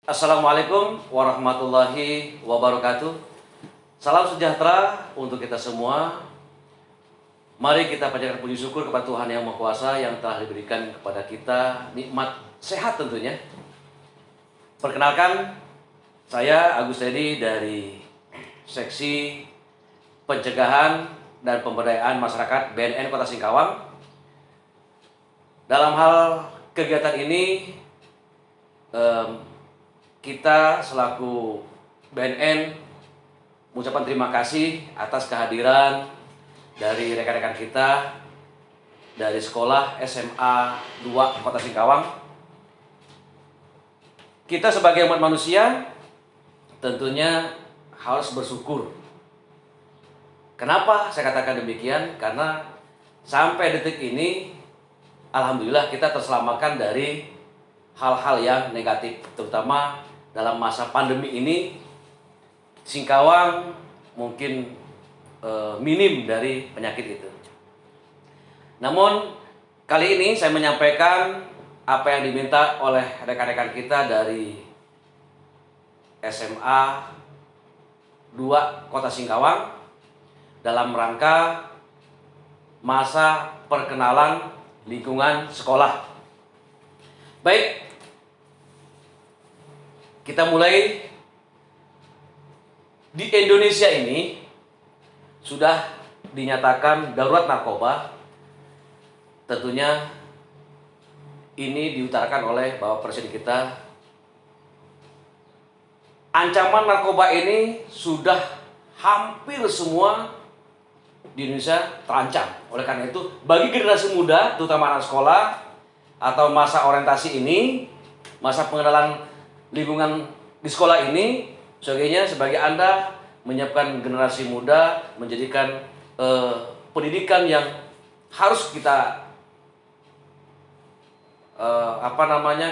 Assalamualaikum warahmatullahi wabarakatuh. Salam sejahtera untuk kita semua. Mari kita panjatkan puji syukur kepada Tuhan Yang Maha Kuasa yang telah diberikan kepada kita nikmat sehat tentunya. Perkenalkan, saya Agus Teddy dari Seksi Pencegahan dan Pemberdayaan Masyarakat BNN Kota Singkawang. Dalam hal kegiatan ini, kita selaku BNN mengucapkan terima kasih atas kehadiran dari rekan-rekan kita dari sekolah SMA 2 Kota Singkawang. Kita sebagai umat manusia tentunya harus bersyukur. Kenapa saya katakan demikian? Karena sampai detik ini alhamdulillah kita terselamatkan dari hal-hal yang negatif, terutama dalam masa pandemi ini. Singkawang mungkin minim dari penyakit itu. Namun kali ini saya menyampaikan apa yang diminta oleh rekan-rekan kita dari SMA 2 Kota Singkawang dalam rangka masa perkenalan lingkungan sekolah. Baik, kita mulai. Di Indonesia ini sudah dinyatakan darurat narkoba. Tentunya ini diutarakan oleh Bapak Presiden kita. Ancaman narkoba ini sudah hampir semua di Indonesia terancam. Oleh karena itu, bagi generasi muda, terutama anak sekolah atau masa orientasi ini, masa pengenalan lingkungan di sekolah ini, sebagai Anda menyiapkan generasi muda, menjadikan pendidikan yang harus kita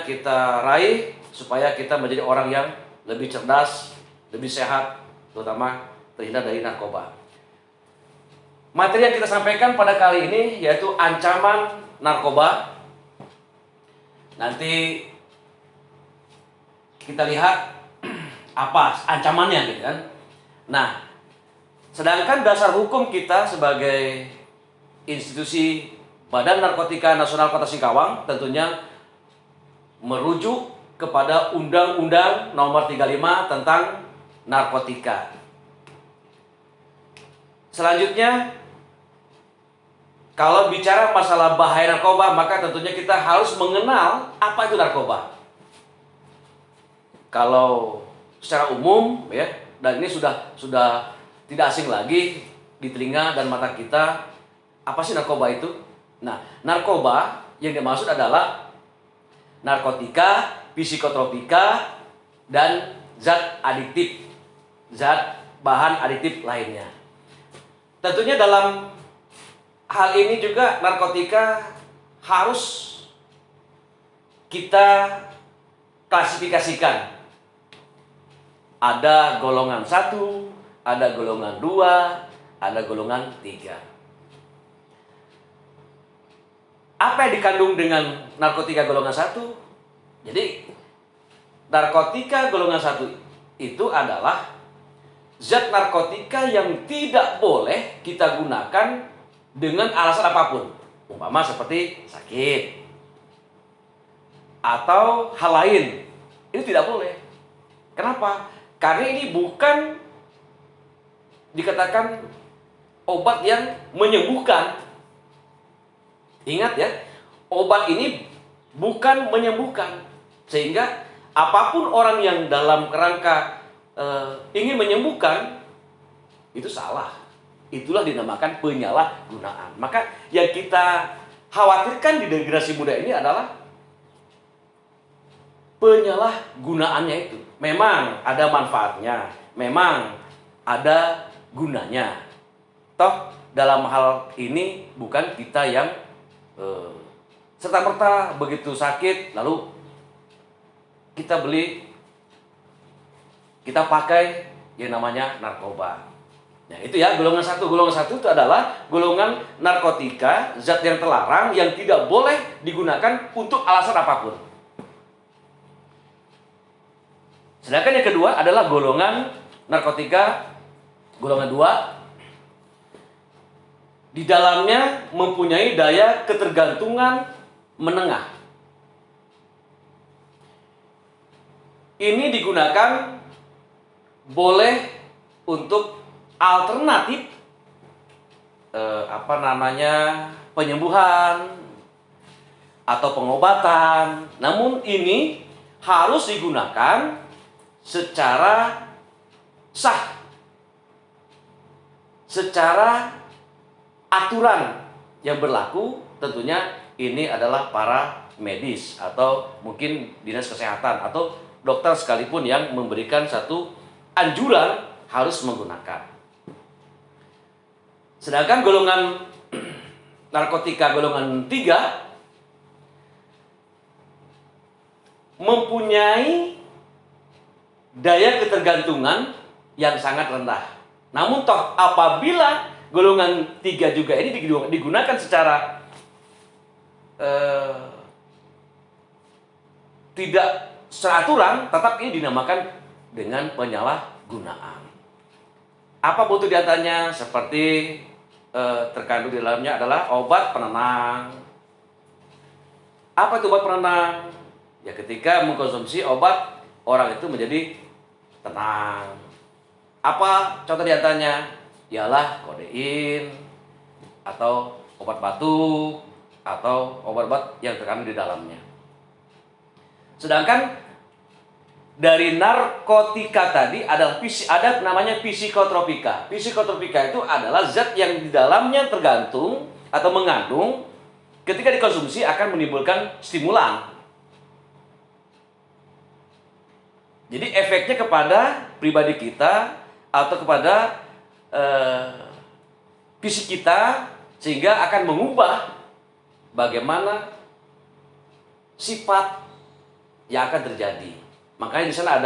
kita raih supaya kita menjadi orang yang lebih cerdas, lebih sehat, terutama terhindar dari narkoba. Materi yang kita sampaikan pada kali ini yaitu ancaman narkoba. Nanti kita lihat apa ancamannya gitu kan. Nah, sedangkan dasar hukum kita sebagai institusi Badan Narkotika Nasional Kota Singkawang tentunya merujuk kepada Undang-Undang Nomor 35 tentang narkotika. Selanjutnya, kalau bicara masalah bahaya narkoba, maka tentunya kita harus mengenal apa itu narkoba. Kalau secara umum ya, dan ini sudah tidak asing lagi di telinga dan mata kita, apa sih narkoba itu? Nah, narkoba yang dimaksud adalah narkotika, psikotropika, dan zat adiktif, zat bahan adiktif lainnya. Tentunya dalam hal ini juga narkotika harus kita klasifikasikan. Ada golongan 1, ada golongan 2, ada golongan 3. Apa yang dikandung dengan narkotika golongan 1? Jadi, narkotika golongan 1 itu adalah zat narkotika yang tidak boleh kita gunakan dengan alasan apapun. Umpama seperti sakit atau hal lain. Itu tidak boleh. Kenapa? Karena ini bukan dikatakan obat yang menyembuhkan. Ingat ya, obat ini bukan menyembuhkan. Sehingga apapun orang yang dalam kerangka ingin menyembuhkan, itu salah. Itulah dinamakan penyalahgunaan. Maka yang kita khawatirkan di generasi muda ini adalah penyalahgunaannya itu. Memang ada manfaatnya, memang ada gunanya. Toh dalam hal ini bukan kita yang serta-merta begitu sakit lalu kita beli, kita pakai yang namanya narkoba. Nah itu ya, golongan 1. Golongan 1 itu adalah golongan narkotika, zat yang terlarang yang tidak boleh digunakan untuk alasan apapun. Sedangkan yang kedua adalah golongan narkotika golongan 2, di dalamnya mempunyai daya ketergantungan menengah. Ini digunakan boleh untuk alternatif penyembuhan atau pengobatan. Namun ini harus digunakan secara sah, secara aturan yang berlaku. Tentunya ini adalah para medis atau mungkin dinas kesehatan atau dokter sekalipun yang memberikan satu anjuran harus menggunakan. Sedangkan golongan narkotika golongan 3 mempunyai daya ketergantungan yang sangat rendah. Namun toh apabila golongan 3 juga ini digunakan secara tidak seaturan, tetap ini dinamakan dengan penyalahgunaan. Apa butuh diantaranya? Seperti terkandung di dalamnya adalah obat penenang. Apa itu obat penenang? Ya ketika mengkonsumsi obat, orang itu menjadi tenang. Apa contoh diantaranya? Ialah kodein, atau obat batuk, atau obat-obat yang terkandung di dalamnya. Sedangkan dari narkotika tadi adalah ada namanya psikotropika. Psikotropika itu adalah zat yang di dalamnya tergantung atau mengandung ketika dikonsumsi akan menimbulkan stimulan. Jadi efeknya kepada pribadi kita atau kepada fisik kita, sehingga akan mengubah bagaimana sifat yang akan terjadi. Makanya di sana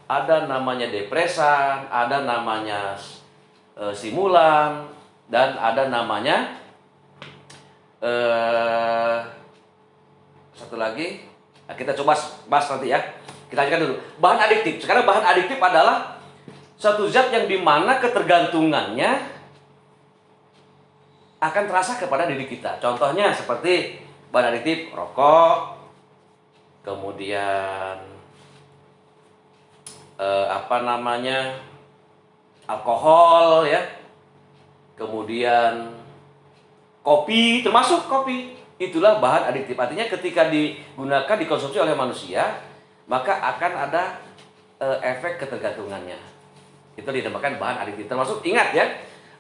ada namanya depresan, ada namanya stimulan, dan ada namanya satu lagi. Nah, kita coba bahas nanti ya. Kita lanjutkan dulu. Bahan adiktif. Sekarang bahan adiktif adalah suatu zat yang dimana ketergantungannya akan terasa kepada diri kita. Contohnya seperti bahan adiktif rokok, kemudian alkohol ya, kemudian kopi, termasuk kopi. Itulah bahan adiktif. Artinya ketika digunakan, dikonsumsi oleh manusia, maka akan ada efek ketergantungannya. Itu dinamakan bahan adiktif. Termasuk, ingat ya,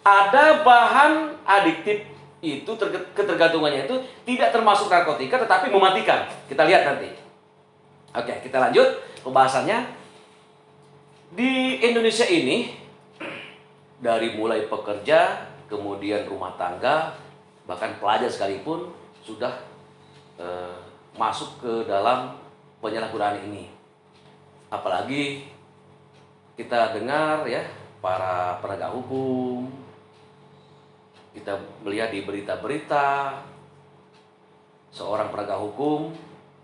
ada bahan adiktif itu ketergantungannya itu tidak termasuk narkotika tetapi mematikan. Kita lihat nanti. Oke, kita lanjut pembahasannya. Di Indonesia ini, dari mulai pekerja, kemudian rumah tangga, bahkan pelajar sekalipun sudah masuk ke dalam penyalahgunaan ini. Apalagi kita dengar ya, para penegak hukum, kita melihat di berita-berita seorang penegak hukum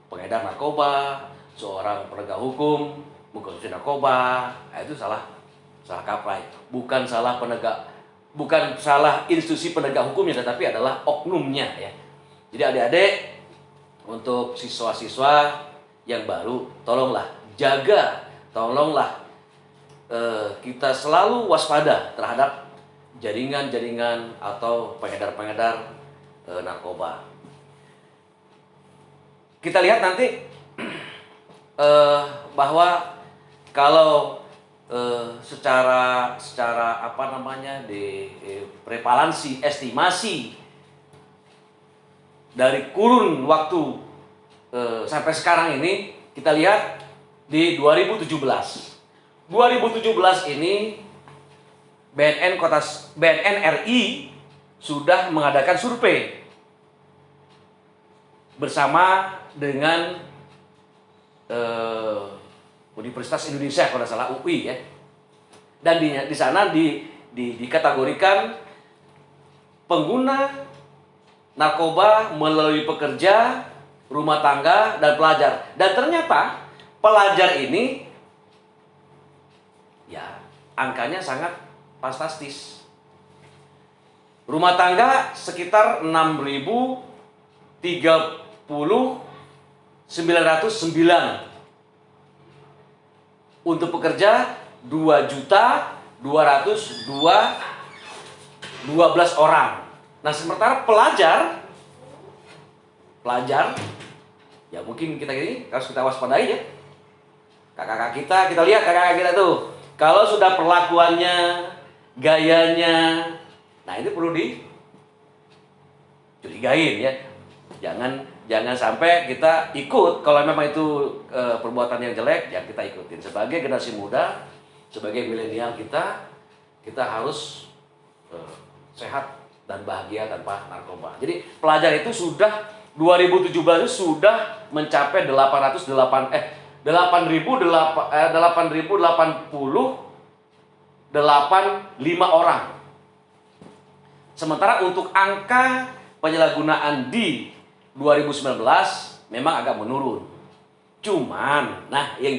pengedar narkoba, seorang penegak hukum mengkonsumsi narkoba. Nah, itu salah kaprah. Bukan salah institusi penegak hukumnya, tetapi adalah oknumnya ya. Jadi adik-adik, untuk siswa-siswa yang baru, tolonglah jaga, tolonglah kita selalu waspada terhadap jaringan-jaringan atau pengedar-pengedar narkoba. Kita lihat nanti bahwa kalau secara di prevalensi, estimasi dari kurun waktu sampai sekarang ini, kita lihat di 2017 ini BNN RI sudah mengadakan survei bersama dengan Universitas Indonesia, kalau tidak salah UI ya. Dan di sana dikategorikan pengguna narkoba melalui pekerja, rumah tangga, dan pelajar. Dan ternyata pelajar ini angkanya sangat fantastis. Rumah tangga sekitar 6.030.909. Untuk pekerja 2.202.12 orang. Nah, sementara pelajar ya mungkin kita ini harus kita waspadai ya. Kakak-kakak kita lihat kakak-kakak kita tuh. Kalau sudah perlakuannya, gayanya, nah ini perlu dicurigain ya. Jangan sampai kita ikut kalau memang itu perbuatan yang jelek, ya kita ikutin. Sebagai generasi muda, sebagai milenial kita harus sehat dan bahagia tanpa narkoba. Jadi pelajar itu sudah 2017 itu sudah mencapai 8.085 orang. Sementara untuk angka penyalahgunaan di 2019 memang agak menurun. Cuman, nah yang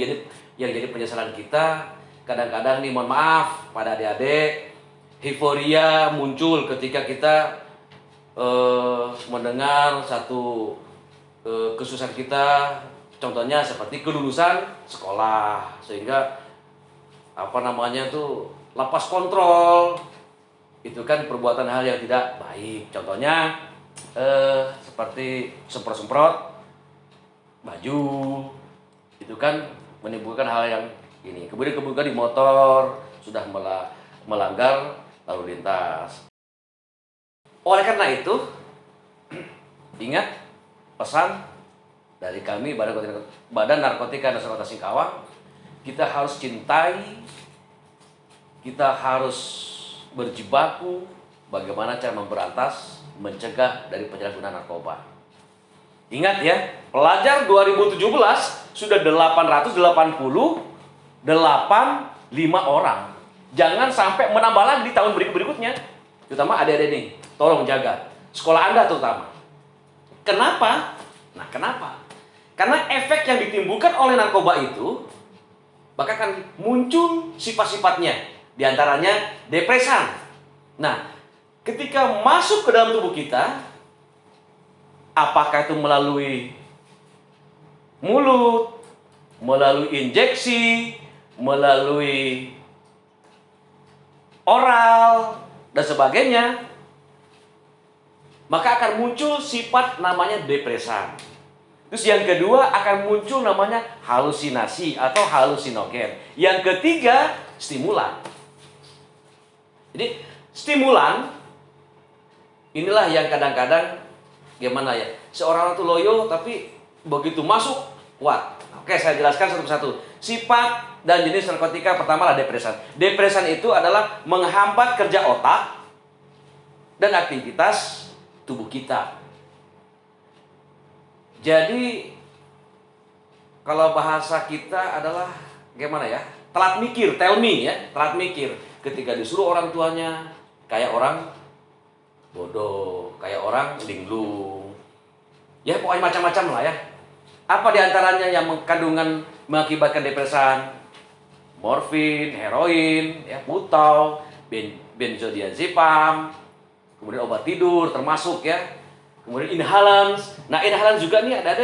jadi penyesalan kita kadang-kadang nih, mohon maaf pada adik-adik, euforia muncul ketika kita mendengar satu kesusahan kita, contohnya seperti kelulusan sekolah, sehingga lepas kontrol. Itu kan perbuatan hal yang tidak baik. Contohnya seperti semprot-semprot baju, itu kan menimbulkan hal yang ini. Kemudian di motor sudah melanggar lalu lintas. Oleh karena itu, ingat pesan dari kami Badan Narkotika Nasional Kota Singkawang, kita harus cintai, kita harus berjibaku bagaimana cara memberantas, mencegah dari penyalahgunaan narkoba. Ingat ya, pelajar 2017 sudah 885 orang. Jangan sampai menambah lagi di tahun berikutnya. Terutama adik-adik nih, tolong jaga sekolah Anda terutama. Kenapa? Nah, kenapa? Karena efek yang ditimbulkan oleh narkoba itu maka akan muncul sifat-sifatnya, di antaranya depresan. Nah, ketika masuk ke dalam tubuh kita, apakah itu melalui mulut, melalui injeksi, melalui oral, dan sebagainya, maka akan muncul sifat namanya depresan. Terus yang kedua akan muncul namanya halusinasi atau halusinogen. Yang ketiga, stimulan. Jadi stimulan inilah yang kadang-kadang gimana ya, seorang itu loyo tapi begitu masuk kuat. Oke, saya jelaskan satu persatu. Sifat dan jenis narkotika pertama adalah depresan. Depresan itu adalah menghambat kerja otak dan aktivitas tubuh kita. Jadi kalau bahasa kita adalah gimana ya? Telat mikir, tell me ya, telat mikir. Ketika disuruh orang tuanya kayak orang bodoh, kayak orang linglung. Ya pokoknya macam-macam lah ya. Apa diantaranya yang kandungan mengakibatkan depresan? Morfin, heroin, ya, putau, benzodiazepam, kemudian obat tidur termasuk ya. Kemudian inhalans. Nah, inhalans juga nih ada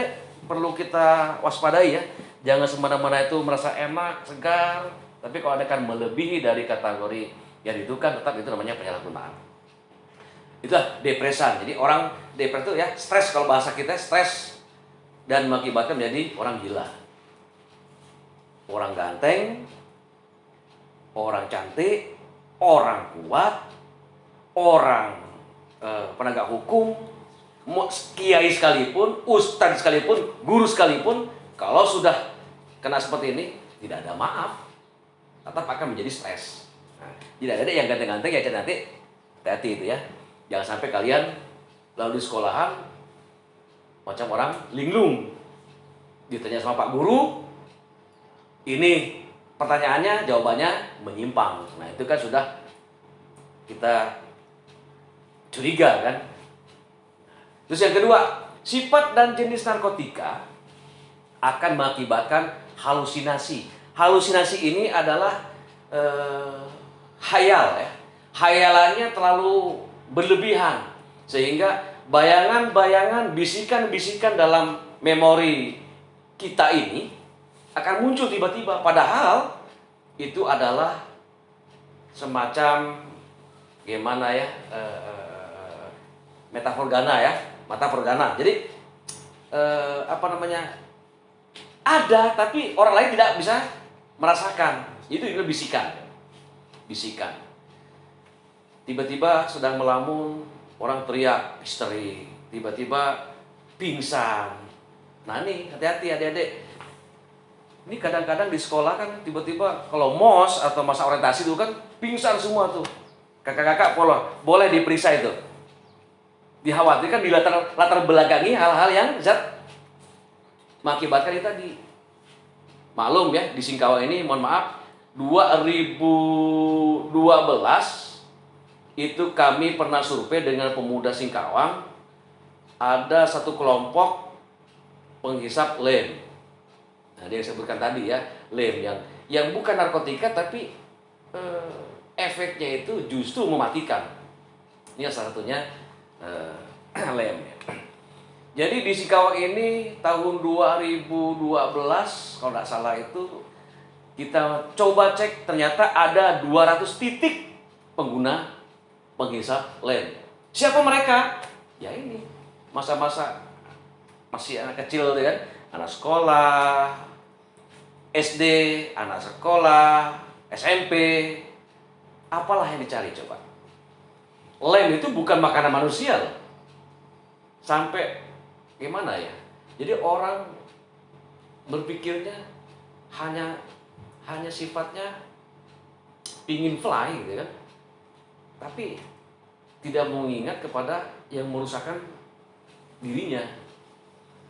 perlu kita waspadai ya. Jangan semena-mena itu merasa enak, segar, tapi kalau ada kan melebihi dari kategori yang ditentukan, tetap itu namanya penyalahgunaan. Itulah depresan. Jadi orang depres itu ya stres, kalau bahasa kita stres, dan mengakibatkan menjadi orang gila. Orang ganteng, orang cantik, orang kuat, orang penegak hukum, kiai sekalipun, ustadz sekalipun, guru sekalipun, kalau sudah kena seperti ini, tidak ada maaf, tetap akan menjadi stres. Nah, tidak ada yang ganteng-ganteng ya cantik, hati-hati itu ya. Jangan sampai kalian lalu di sekolahan macam orang linglung, ditanya sama Pak Guru, ini pertanyaannya, jawabannya menyimpang. Nah, itu kan sudah kita curiga kan. Terus yang kedua, sifat dan jenis narkotika akan mengakibatkan halusinasi. Halusinasi ini adalah eh, hayal ya. Hayalannya terlalu berlebihan sehingga bayangan-bayangan, bisikan-bisikan dalam memori kita ini akan muncul tiba-tiba, padahal itu adalah semacam gimana ya, metaforgana ya, mata morgana. Jadi apa namanya, ada tapi orang lain tidak bisa merasakan. Itu bisikan. Bisikan. Tiba-tiba sedang melamun, orang teriak histeri, tiba-tiba pingsan. Nah ini hati-hati adik-adik. Ini kadang-kadang di sekolah kan tiba-tiba kalau MOS atau masa orientasi itu kan pingsan semua tuh. Kakak-kakak boleh diperiksa itu. Dikhawatirkan di latar belakangi hal-hal yang mengakibatkan itu tadi. Maklum ya, di Singkawang ini mohon maaf 2012 itu kami pernah survei dengan pemuda Singkawang. Ada satu kelompok penghisap lem. Nah, dia yang sebutkan tadi ya, lem yang bukan narkotika tapi efeknya itu justru mematikan. Ini salah satunya lem. Jadi di Singkawang ini tahun 2012 kalau tidak salah itu kita coba cek, ternyata ada 200 titik pengguna penghisap lem. Siapa mereka? Ya ini masa-masa masih anak kecil kan, anak sekolah, SD, anak sekolah, SMP, apalah yang dicari coba. Lem itu bukan makanan manusia loh. Sampai gimana ya? Jadi orang berpikirnya hanya sifatnya pingin fly gitu kan. Tapi tidak mengingat kepada yang merusakkan dirinya.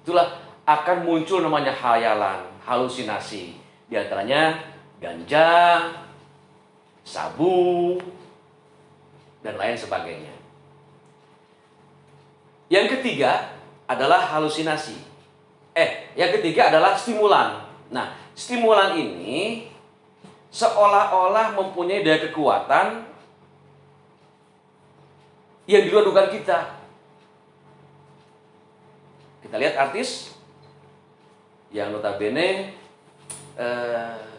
Itulah akan muncul namanya hayalan, halusinasi. Di antaranya ganja, sabu, dan lain sebagainya. Yang ketiga adalah halusinasi. Yang ketiga adalah stimulan. Nah, stimulan ini seolah-olah mempunyai daya kekuatan yang di luar dugaan kita. Kita lihat artis yang notabene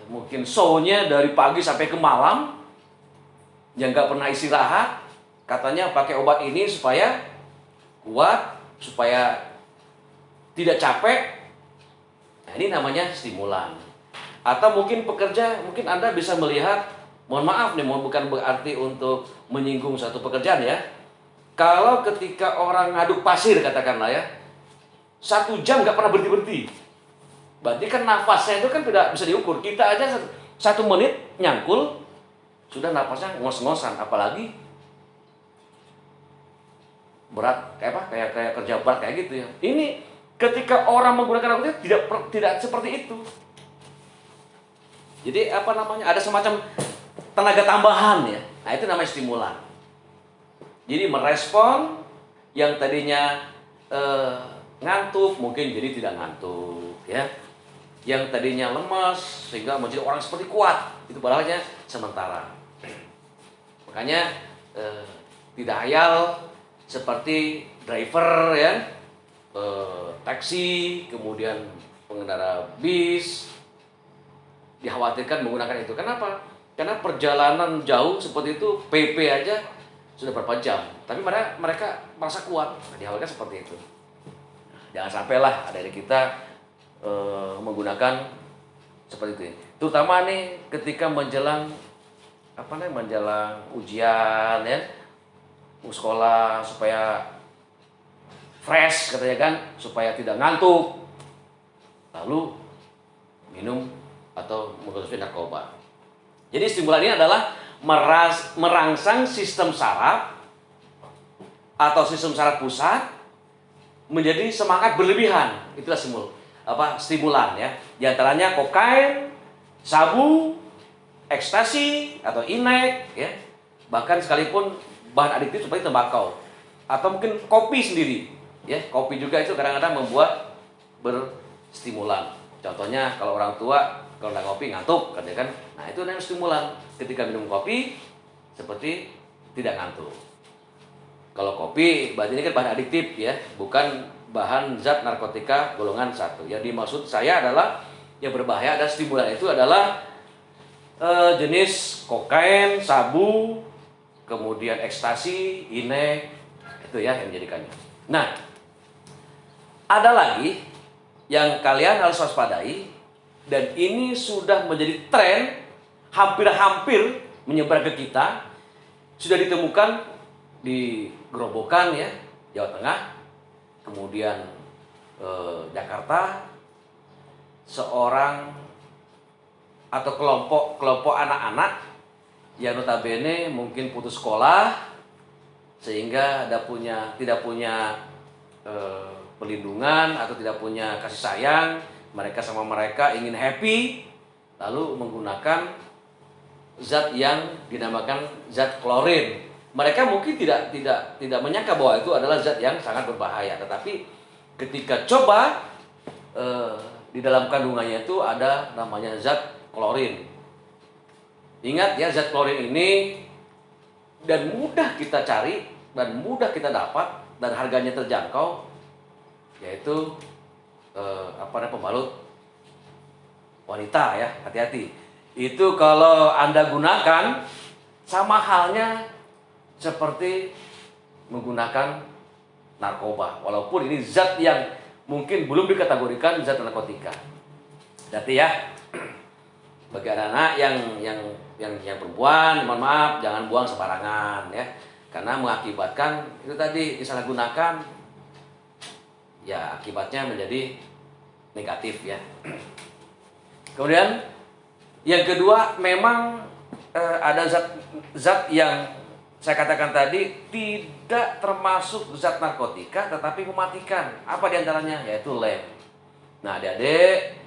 mungkin show-nya dari pagi sampai ke malam, yang gak pernah istirahat, katanya pakai obat ini supaya kuat, supaya tidak capek. Nah, ini namanya stimulan. Atau mungkin pekerja, mungkin Anda bisa melihat, mohon maaf nih, bukan berarti untuk menyinggung satu pekerjaan ya. Kalau ketika orang ngaduk pasir katakanlah ya, 1 jam gak pernah berhenti-berhenti, berarti kan nafasnya itu kan tidak bisa diukur. Kita aja 1 menit nyangkul, sudah nafasnya ngos-ngosan, apalagi berat kayak kerja berat kayak gitu ya. Ini ketika orang menggunakan narkotika tidak seperti itu. Jadi apa namanya, ada semacam tenaga tambahan ya. Nah itu namanya stimulan. Jadi merespon yang tadinya ngantuk mungkin jadi tidak ngantuk ya. Yang tadinya lemas sehingga menjadi orang seperti kuat. Itu padahalnya sementara. Makanya tidak hayal seperti driver ya, taksi, kemudian pengendara bis dikhawatirkan menggunakan itu. Kenapa? Karena perjalanan jauh seperti itu, PP aja sudah berapa jam, tapi mereka merasa kuat. Nah, dikhawatirkan seperti itu. Jangan sampailah ada dari kita menggunakan seperti itu. Terutama nih ketika menjelang menjelang ujian ya, sekolah supaya fresh katanya kan, supaya tidak ngantuk, lalu minum atau mengkonsumsi narkoba. Jadi stimulan ini adalah merangsang sistem saraf atau sistem saraf pusat menjadi semangat berlebihan. Itulah stimulan ya. Di antaranya kokain, sabu, ekstasi atau inek ya. Bahkan sekalipun bahan adiktif seperti tembakau atau mungkin kopi sendiri ya. Kopi juga itu kadang-kadang membuat berstimulan. Contohnya kalau orang tua kalau nggak ngopi ngantuk, kan? Nah itu namanya stimulan. Ketika minum kopi seperti tidak ngantuk. Kalau kopi berarti ini kan bahan adiktif ya, bukan bahan zat narkotika golongan 1. Yang dimaksud saya adalah yang berbahaya ada stimulan itu adalah jenis kokain, sabu, kemudian ekstasi, inek, itu ya yang menjadikannya. Nah, ada lagi yang kalian harus waspadai, dan ini sudah menjadi tren, hampir-hampir menyebar ke kita, sudah ditemukan di Gerobokan ya, Jawa Tengah, kemudian Jakarta, seorang atau kelompok anak-anak yang notabene mungkin putus sekolah sehingga tidak punya perlindungan atau tidak punya kasih sayang, mereka sama mereka ingin happy, lalu menggunakan zat yang dinamakan zat klorin. Mereka mungkin tidak menyangka bahwa itu adalah zat yang sangat berbahaya, tetapi ketika coba di dalam kandungannya itu ada namanya zat klorin. Ingat ya, zat klorin ini dan mudah kita cari dan mudah kita dapat dan harganya terjangkau, yaitu pembalut wanita ya, hati-hati. Itu kalau Anda gunakan sama halnya seperti menggunakan narkoba, walaupun ini zat yang mungkin belum dikategorikan zat narkotika. Jadi ya, bagi anak-anak yang perempuan, mohon maaf, jangan buang sembarangan ya, karena mengakibatkan itu tadi disalahgunakan, ya akibatnya menjadi negatif ya. Kemudian yang kedua, memang ada zat yang saya katakan tadi tidak termasuk zat narkotika tetapi mematikan. Apa diantaranya? Yaitu lem. Nah adik-adik,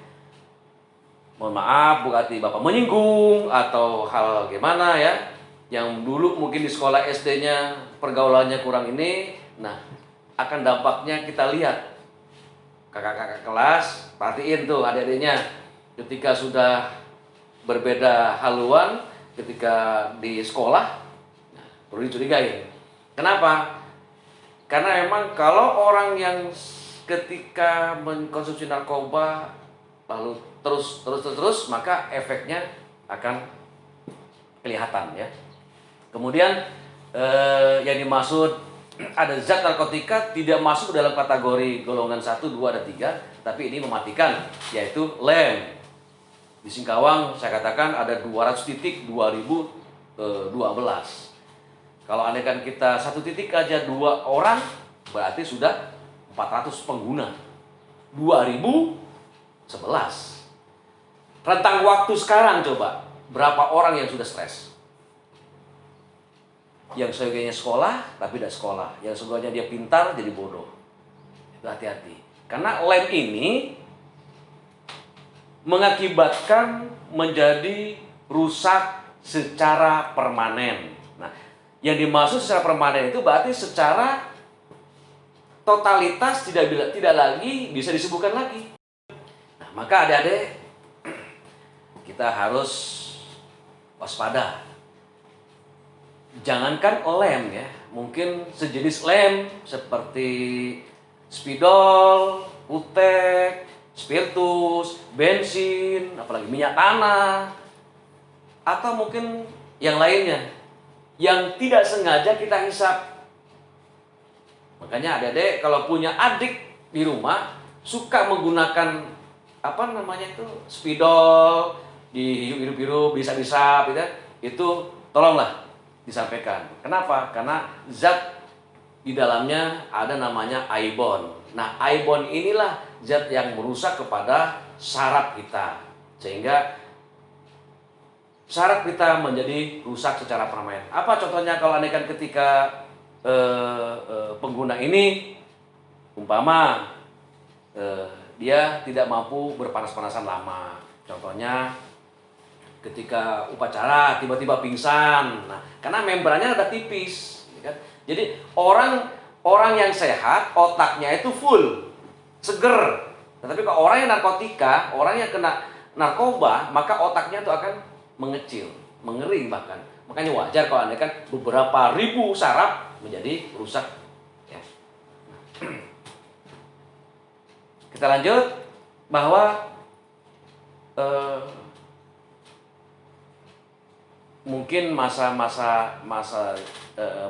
mohon maaf berarti Bapak menyinggung atau hal gimana ya, yang dulu mungkin di sekolah SD-nya pergaulannya kurang ini, nah akan dampaknya kita lihat. Kakak-kakak kelas, perhatiin tuh adik-adiknya, ketika sudah berbeda haluan, ketika di sekolah, nah, perlu dicurigai. Kenapa? Karena memang kalau orang yang ketika mengkonsumsi narkoba lalu terus, maka efeknya akan kelihatan ya. Kemudian yang dimaksud ada zat narkotika tidak masuk dalam kategori golongan 1, 2, dan 3, tapi ini mematikan, yaitu lem. Di Singkawang saya katakan ada 200 titik 2012. Kalau andaikan kita satu titik aja 2 orang, berarti sudah 400 pengguna. 2011. Rentang waktu sekarang coba, berapa orang yang sudah stres? Yang sebagiannya sekolah tapi tidak sekolah, yang sebagiannya dia pintar jadi bodoh. Itu hati-hati. Karena lem ini mengakibatkan menjadi rusak secara permanen. Nah, yang dimaksud secara permanen itu berarti secara totalitas tidak lagi bisa disembuhkan lagi. Nah, maka adik-adik, kita harus waspada. Jangankan lem ya, mungkin sejenis lem seperti spidol, kutek, spiritus, bensin, apalagi minyak tanah, atau mungkin yang lainnya yang tidak sengaja kita hisap. Makanya adik-adik kalau punya adik di rumah suka menggunakan spidol, dihirup-hirup, bisa-bisa gitu, itu tolonglah disampaikan. Kenapa? Karena zat di dalamnya ada namanya aibon. Nah, aibon inilah zat yang merusak kepada saraf kita, sehingga saraf kita menjadi rusak secara permanen. Apa contohnya kalau andaikan ketika pengguna ini umpama dia tidak mampu berpanas-panasan lama. Contohnya ketika upacara tiba-tiba pingsan. Nah, karena membrannya ada tipis, ya kan? Jadi orang yang sehat otaknya itu full, seger. Tetapi kalau orang yang narkotika, orang yang kena narkoba, maka otaknya tuh akan mengecil, mengering bahkan. Makanya wajar kalau Anda kan beberapa ribu saraf menjadi rusak. Ya. Kita lanjut bahwa mungkin masa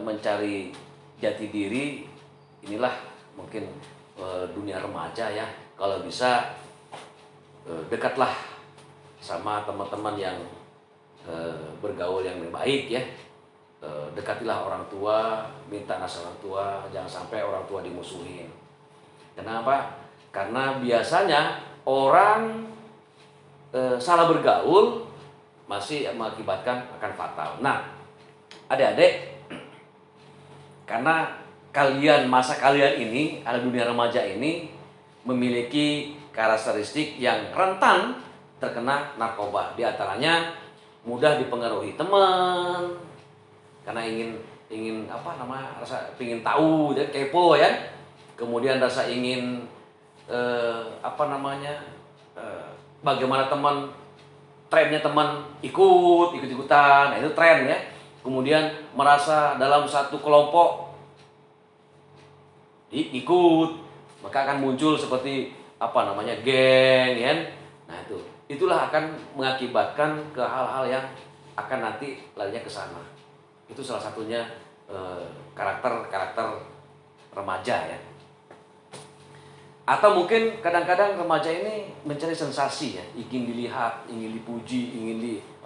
mencari jati diri inilah mungkin dunia remaja ya. Kalau bisa dekatlah sama teman-teman yang bergaul yang baik ya. Dekatilah orang tua, minta nasihat orang tua, jangan sampai orang tua dimusuhin. Kenapa? Karena biasanya orang salah bergaul masih mengakibatkan akan fatal. Nah, adik-adik, karena masa kalian ini, ada dunia remaja ini memiliki karakteristik yang rentan terkena narkoba. Di antaranya mudah dipengaruhi teman, karena ingin rasa ingin tahu, jadi kepo ya. Kemudian rasa ingin bagaimana teman, trennya teman ikut-ikutan, nah itu tren ya. Kemudian merasa dalam satu kelompok ikut, maka akan muncul seperti geng ya. Nah itulah akan mengakibatkan ke hal-hal yang akan nanti larinya ke sana. Itu salah satunya karakter remaja ya. Atau mungkin kadang-kadang remaja ini mencari sensasi ya, ingin dilihat, ingin dipuji,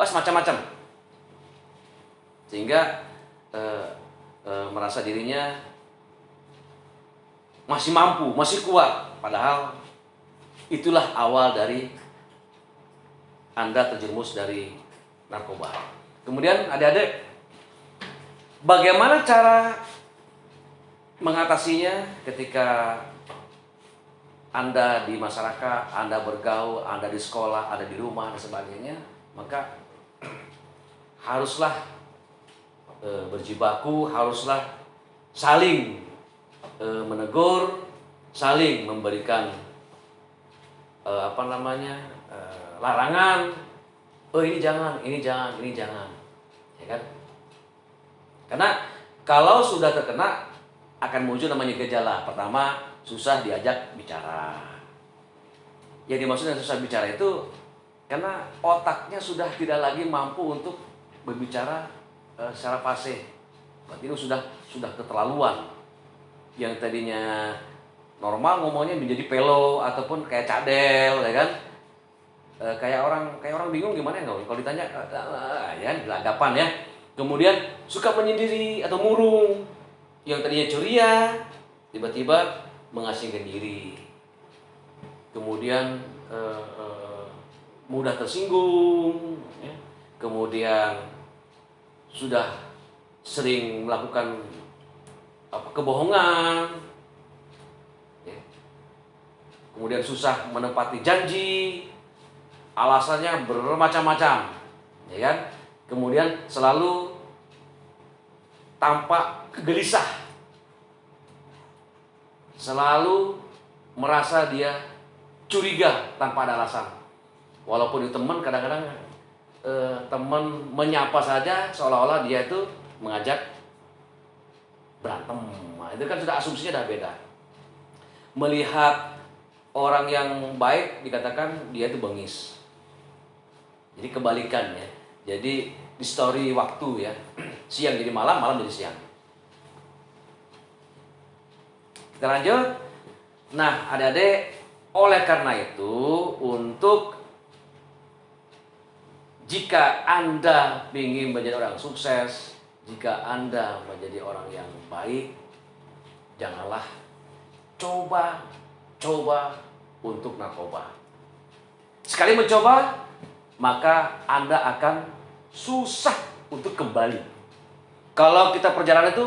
semacam-macam. Sehingga merasa dirinya masih mampu, masih kuat. Padahal itulah awal dari Anda terjerumus dari narkoba. Kemudian adik-adik, bagaimana cara mengatasinya ketika Anda di masyarakat, Anda bergaul, Anda di sekolah, Anda di rumah, dan sebagainya? Maka haruslah berjibaku, haruslah saling menegur, saling memberikan larangan. Ini jangan, ya kan? Karena kalau sudah terkena akan muncul namanya gejala. Pertama, susah diajak bicara. Yang dimaksud dengan susah bicara itu karena otaknya sudah tidak lagi mampu untuk berbicara secara fasih. Berarti itu sudah keterlaluan. Yang tadinya normal ngomongnya menjadi pelo ataupun kayak cadel, ya kan? Kayak orang bingung gimana ya kalau ditanya ya gelagapan ya. Kemudian suka menyendiri atau murung. Yang tadinya ceria tiba-tiba mengasingkan diri. Kemudian mudah tersinggung ya. Kemudian sudah sering melakukan kebohongan ya. Kemudian susah menepati janji, alasannya bermacam-macam ya kan. Kemudian selalu tampak gelisah, selalu merasa dia curiga tanpa ada alasan. Walaupun itu teman, kadang-kadang teman menyapa saja seolah-olah dia itu mengajak berantem. Nah, itu kan sudah asumsinya sudah beda. Melihat orang yang baik dikatakan dia itu bengis. Jadi kebalikannya. Jadi distori waktu ya. Siang jadi malam, malam jadi siang. Kita lanjut. Nah, adik-adik, oleh karena itu, jika Anda ingin menjadi orang sukses, jika Anda menjadi orang yang baik, janganlah coba untuk narkoba. Sekali mencoba, maka Anda akan susah untuk kembali. Kalau kita perjalanan itu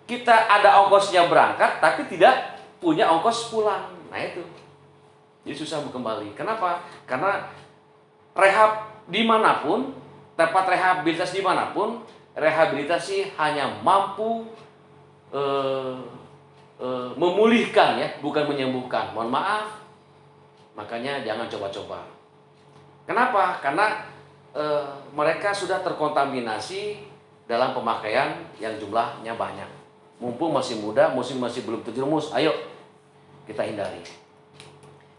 kita ada ongkosnya berangkat, tapi tidak punya ongkos pulang. Nah itu, jadi susah untuk kembali. Kenapa? Karena rehab dimanapun, tempat rehabilitas dimanapun, rehabilitasi hanya mampu memulihkan ya, bukan menyembuhkan. Mohon maaf, Makanya jangan coba-coba. Kenapa? Karena mereka sudah terkontaminasi dalam pemakaian yang jumlahnya banyak. Mumpung masih muda, masih belum terjerumus, ayo kita hindari.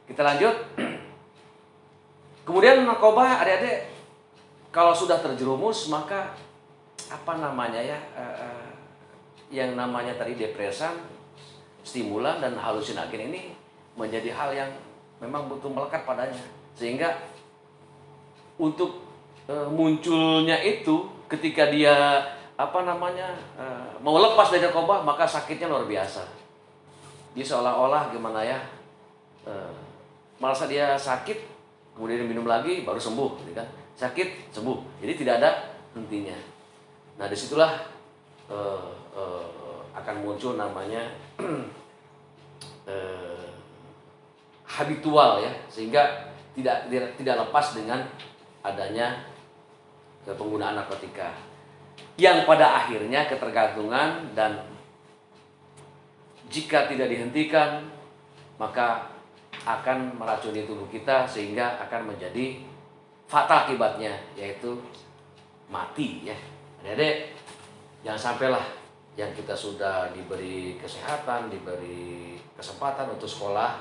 Kita lanjut. Kemudian narkoba, adik-adik, kalau sudah terjerumus maka apa namanya ya, yang namanya tadi depresan, stimulan dan halusinogen ini menjadi hal yang memang butuh melekat padanya, sehingga untuk munculnya itu ketika dia apa namanya mau lepas dari narkoba, maka sakitnya luar biasa. Dia seolah-olah gimana ya, merasa dia sakit, kemudian minum lagi baru sembuh, gitu kan? Sakit sembuh, jadi tidak ada hentinya. Nah disitulah akan muncul namanya habitual ya, sehingga tidak lepas dengan adanya penggunaan narkotika yang pada akhirnya ketergantungan, dan jika tidak dihentikan maka akan meracuni tubuh kita sehingga akan menjadi fatal akibatnya, yaitu mati ya. Adik-adik, jangan sampailah yang kita sudah diberi kesehatan, diberi kesempatan untuk sekolah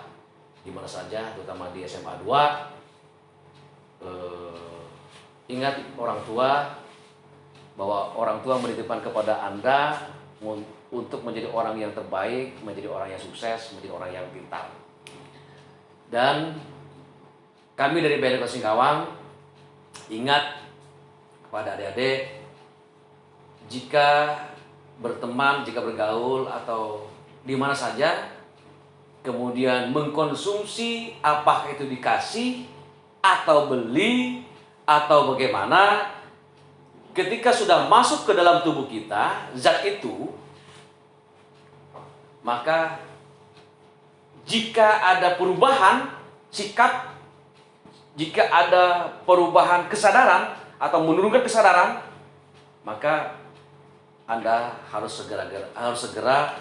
di mana saja, terutama di SMA 2, ingat orang tua, bahwa orang tua menitipkan kepada Anda untuk menjadi orang yang terbaik, menjadi orang yang sukses, menjadi orang yang pintar. Dan kami dari BNI Kota Singkawang ingat kepada adik-adik, jika berteman, jika bergaul atau di mana saja, kemudian mengkonsumsi apakah itu dikasih atau beli atau bagaimana, ketika sudah masuk ke dalam tubuh kita zat itu, maka jika ada perubahan sikap, jika ada perubahan kesadaran atau menurunkan kesadaran, maka Anda harus segera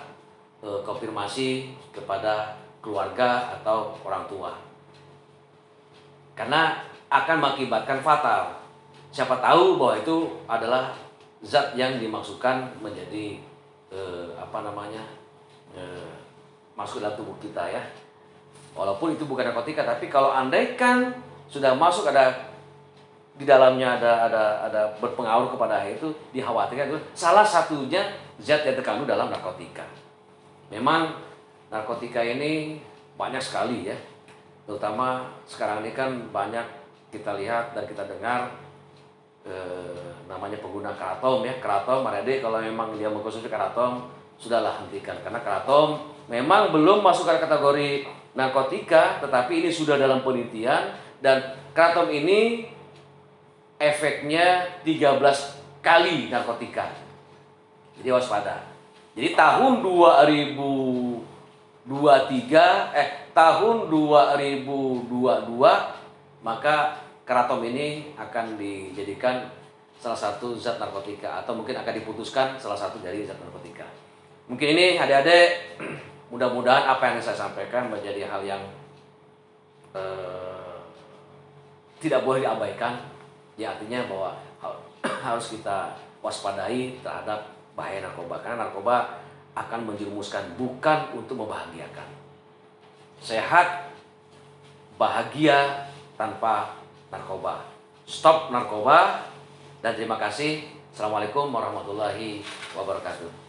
konfirmasi kepada keluarga atau orang tua, karena akan mengakibatkan fatal. Siapa tahu bahwa itu adalah zat yang dimaksudkan menjadi masuk dalam tubuh kita ya. Walaupun itu bukan narkotika, tapi kalau andaikan sudah masuk, ada di dalamnya ada berpengaruh kepada itu, dikhawatirkan itu salah satunya zat yang terkandung dalam narkotika. Memang narkotika ini banyak sekali ya, terutama sekarang ini kan banyak kita lihat dan kita dengar namanya pengguna kratom ya. Kratom, adik, kalau memang dia mengkonsumsi kratom, sudahlah hentikan, karena kratom memang belum masuk ke kategori narkotika, tetapi ini sudah dalam penelitian, dan kratom ini efeknya 13 kali narkotika. Jadi waspada. Jadi tahun 2022 maka kratom ini akan dijadikan salah satu zat narkotika, atau mungkin akan diputuskan salah satu dari zat narkotika. Mungkin ini adik-adik, mudah-mudahan apa yang saya sampaikan menjadi hal yang tidak boleh diabaikan. Ya, artinya bahwa harus kita waspadai terhadap bahaya narkoba, karena narkoba akan menjerumuskan, bukan untuk membahagiakan. Sehat, bahagia tanpa narkoba. Stop narkoba, dan terima kasih. Assalamualaikum warahmatullahi wabarakatuh.